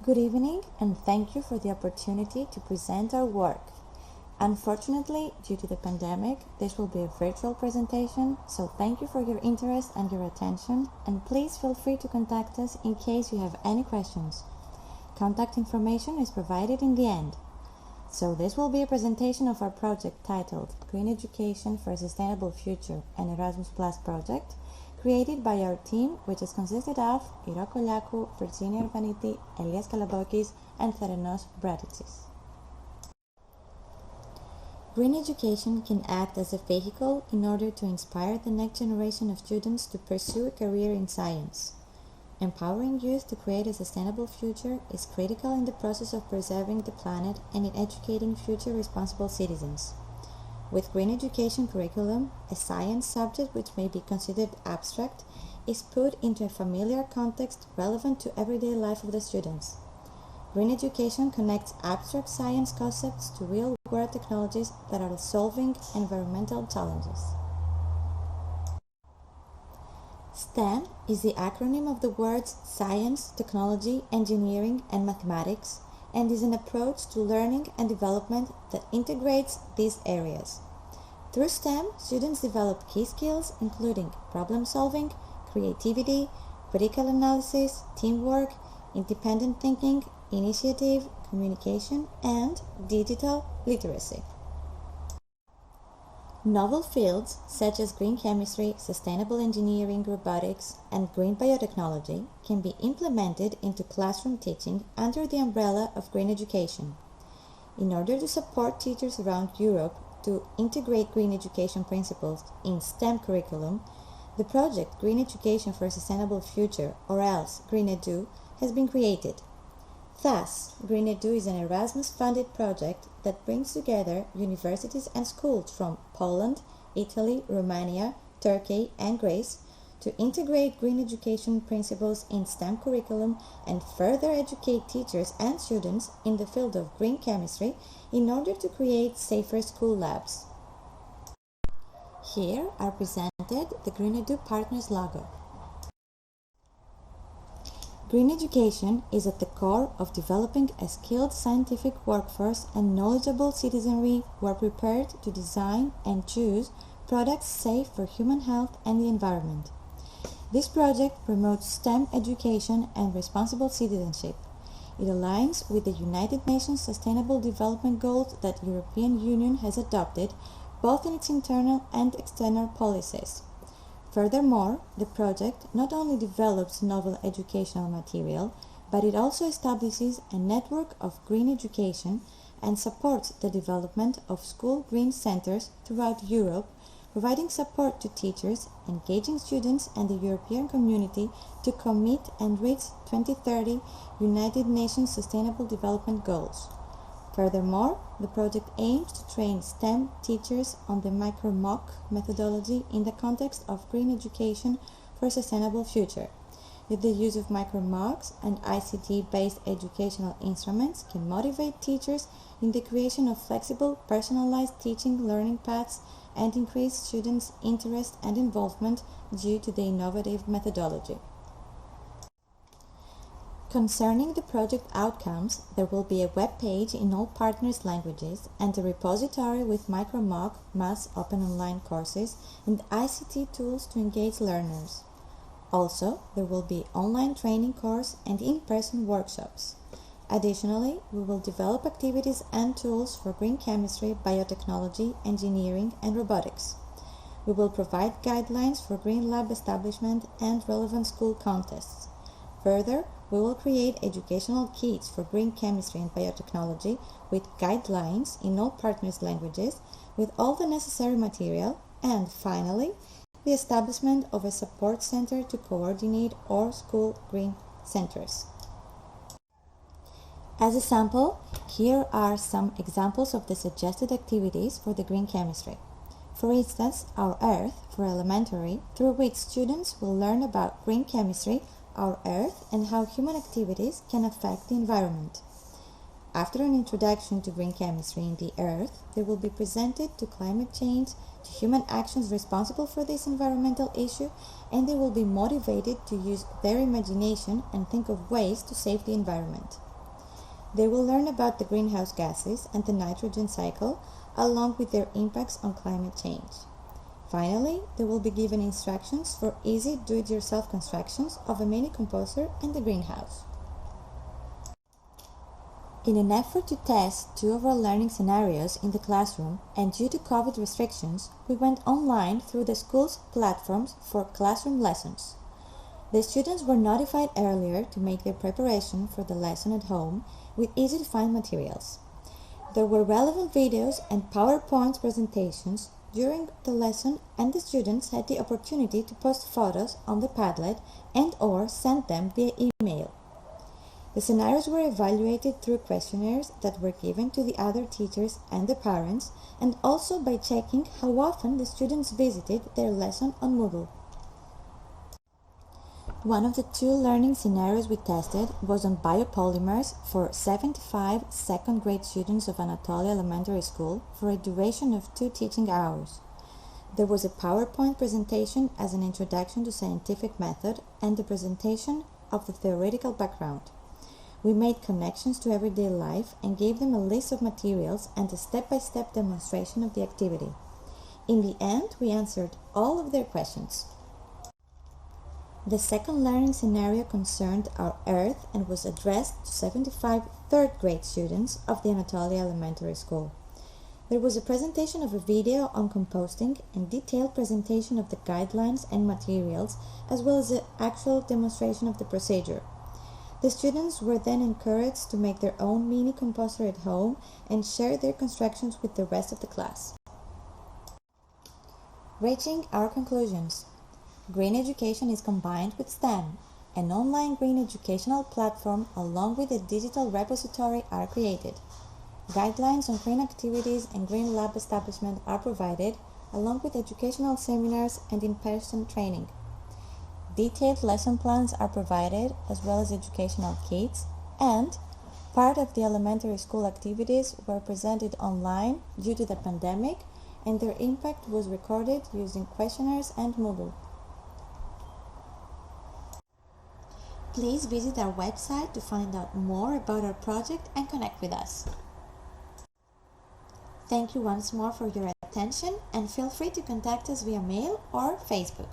Good evening, and thank you for the opportunity to present our work. Unfortunately, due to the pandemic, this will be a virtual presentation, so thank you for your interest and your attention, and please feel free to contact us in case you have any questions. Contact information is provided in the end. So this will be a presentation of our project titled Green Education for a Sustainable Future-An Erasmus Project, created by our team, which is consisted of Ira Koliakou, Virginia Urbaniti, Elias Kalabokis, and Theranos Braticis. Green education can act as a vehicle in order to inspire the next generation of students to pursue a career in science. Empowering youth to create a sustainable future is critical in the process of preserving the planet and in educating future responsible citizens. With Green Education curriculum, a science subject which may be considered abstract is put into a familiar context relevant to everyday life of the students. Green Education connects abstract science concepts to real-world technologies that are solving environmental challenges. STEM is the acronym of the words Science, Technology, Engineering, and Mathematics, and is an approach to learning and development that integrates these areas. Through STEM, students develop key skills including problem solving, creativity, critical analysis, teamwork, independent thinking, initiative, communication, and digital literacy. Novel fields such as green chemistry, sustainable engineering, robotics, and green biotechnology can be implemented into classroom teaching under the umbrella of green education. In order to support teachers around Europe to integrate green education principles in STEM curriculum, the project Green Education for a Sustainable Future, or else Green Edu, has been created. Thus, Green Edu is an Erasmus-funded project that brings together universities and schools from Poland, Italy, Romania, Turkey, and Greece to integrate green education principles in STEM curriculum and further educate teachers and students in the field of green chemistry in order to create safer school labs. Here are presented the Green Edu Partners logo. Green education is at the core of developing a skilled scientific workforce and knowledgeable citizenry who are prepared to design and choose products safe for human health and the environment. This project promotes STEM education and responsible citizenship. It aligns with the United Nations Sustainable Development Goals that the European Union has adopted, both in its internal and external policies. Furthermore, the project not only develops novel educational material, but it also establishes a network of green education and supports the development of school green centers throughout Europe, providing support to teachers, engaging students and the European community to commit and reach 2030 United Nations Sustainable Development Goals. Furthermore, the project aims to train STEM teachers on the micro-MOOC methodology in the context of green education for a sustainable future. With the use of micro-MOOCs and ICT-based educational instruments can motivate teachers in the creation of flexible, personalized teaching learning paths and increase students' interest and involvement due to the innovative methodology. Concerning the project outcomes, there will be a web page in all partners' languages and a repository with micro-MOOC, mass open online courses, and ICT tools to engage learners. Also, there will be online training course and in-person workshops. Additionally, we will develop activities and tools for green chemistry, biotechnology, engineering, and robotics. We will provide guidelines for green lab establishment and relevant school contests. Further, we will create educational kits for green chemistry and biotechnology with guidelines in all partners' languages with all the necessary material, and finally, the establishment of a support center to coordinate all school green centers. As a sample, here are some examples of the suggested activities for the green chemistry. For instance, Our Earth for elementary, through which students will learn about green chemistry, our Earth, and how human activities can affect the environment. After an introduction to green chemistry in the Earth, they will be presented to climate change, to human actions responsible for this environmental issue, and they will be motivated to use their imagination and think of ways to save the environment. They will learn about the greenhouse gases and the nitrogen cycle, along with their impacts on climate change. Finally, they will be given instructions for easy do-it-yourself constructions of a mini composter and the greenhouse. In an effort to test two of our learning scenarios in the classroom, and due to COVID restrictions, we went online through the school's platforms for classroom lessons. The students were notified earlier to make their preparation for the lesson at home with easy-to-find materials. There were relevant videos and PowerPoint presentations during the lesson, and the students had the opportunity to post photos on the Padlet and/or send them via email. The scenarios were evaluated through questionnaires that were given to the other teachers and the parents, and also by checking how often the students visited their lesson on Moodle. One of the two learning scenarios we tested was on biopolymers for 75 second grade students of Anatolia Elementary School for a duration of 2 teaching hours. There was a PowerPoint presentation as an introduction to scientific method and the presentation of the theoretical background. We made connections to everyday life and gave them a list of materials and a step-by-step demonstration of the activity. In the end, we answered all of their questions. The second learning scenario concerned our Earth and was addressed to 75 third grade students of the Anatolia Elementary School. There was a presentation of a video on composting and detailed presentation of the guidelines and materials, as well as an actual demonstration of the procedure. The students were then encouraged to make their own mini composter at home and share their constructions with the rest of the class. Reaching our conclusions. Green education is combined with STEM. An online green educational platform along with a digital repository are created. Guidelines on green activities and green lab establishment are provided, along with educational seminars and in-person training. Detailed lesson plans are provided, as well as educational kits, and part of the elementary school activities were presented online due to the pandemic, and their impact was recorded using questionnaires and Moodle. Please visit our website to find out more about our project and connect with us. Thank you once more for your attention, and feel free to contact us via mail or Facebook.